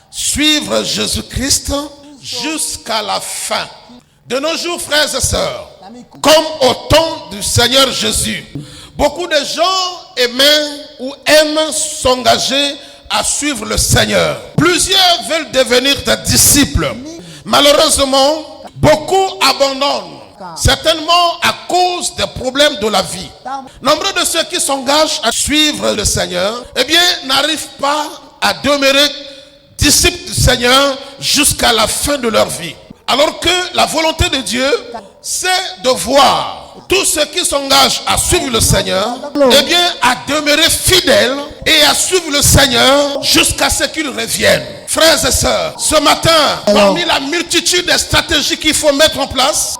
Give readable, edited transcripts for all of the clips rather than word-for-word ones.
Suivre Jésus-Christ jusqu'à la fin. De nos jours, frères et sœurs, comme au temps du Seigneur Jésus, beaucoup de gens aiment s'engager à suivre le Seigneur. Plusieurs veulent devenir des disciples. Malheureusement, beaucoup abandonnent, certainement à cause des problèmes de la vie. Nombreux de ceux qui s'engagent à suivre le Seigneur, n'arrivent pas à demeurer disciples du Seigneur jusqu'à la fin de leur vie. Alors que la volonté de Dieu, c'est de voir tous ceux qui s'engagent à suivre le Seigneur, à demeurer fidèles et à suivre le Seigneur jusqu'à ce qu'il revienne. Frères et sœurs, ce matin, parmi la multitude des stratégies qu'il faut mettre en place,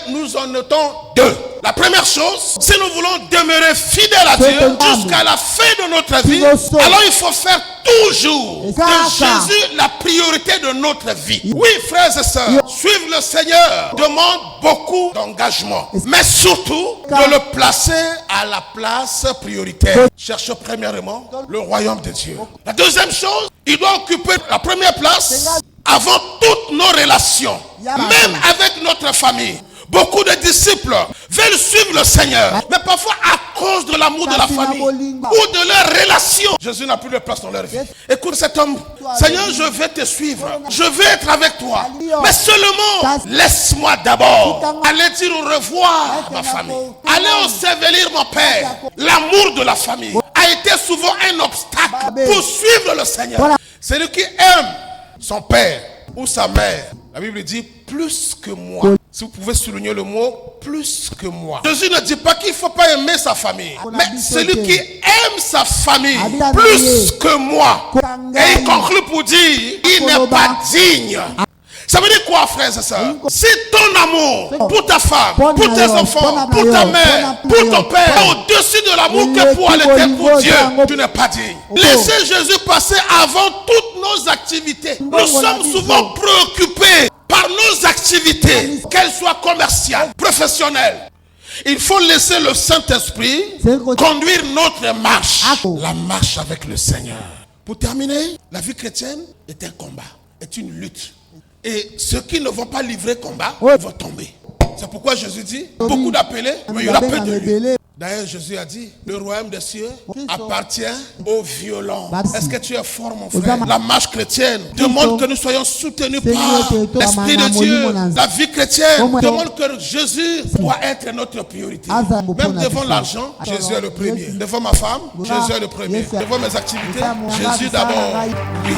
nous en notons deux. La première chose, si nous voulons demeurer fidèles à Dieu jusqu'à la fin de notre vie, alors il faut faire toujours de Jésus la priorité de notre vie. Oui, frères et sœurs, suivre le Seigneur demande beaucoup d'engagement, mais surtout de le placer à la place prioritaire. Cherche premièrement le royaume de Dieu. La deuxième chose, il doit occuper la première place avant toutes nos relations, même avec notre famille. Beaucoup de disciples veulent suivre le Seigneur, mais parfois à cause de l'amour de la famille ou de leur relation, Jésus n'a plus de place dans leur vie. Écoute cet homme, Seigneur, je vais te suivre, je vais être avec toi, mais seulement laisse-moi d'abord aller dire au revoir à ma famille, aller ensevelir mon père. L'amour de la famille a été souvent un obstacle pour suivre le Seigneur. Celui qui aime son père ou sa mère, la Bible dit plus que moi. Si vous pouvez souligner le mot plus que moi. Jésus ne dit pas qu'il ne faut pas aimer sa famille, mais celui qui aime sa famille plus que moi. Et il conclut pour dire il n'est pas digne. Ça veut dire quoi, frères et sœurs? Si ton amour pour ta femme, pour tes enfants, pour ta mère, pour ton père est au-dessus de l'amour que pour aller pour Dieu, tu n'es pas digne. Laissez Jésus passer avant toutes nos activités. Nous sommes souvent préoccupés par nos activités, qu'elles soient commerciales, professionnelles. Il faut laisser le Saint-Esprit conduire notre marche, la marche avec le Seigneur. Pour terminer, la vie chrétienne est un combat, est une lutte. Et ceux qui ne vont pas livrer combat vont tomber. C'est pourquoi Jésus dit, beaucoup d'appelés, mais il y aura peu de lui. D'ailleurs, Jésus a dit, le royaume des cieux appartient aux violents. Est-ce que tu es fort, mon frère? La marche chrétienne demande que nous soyons soutenus par l'Esprit de Dieu. La vie chrétienne demande que Jésus doit être notre priorité. Même devant l'argent, Jésus est le premier. Devant ma femme, Jésus est le premier. Devant mes activités, Jésus d'abord. Oui.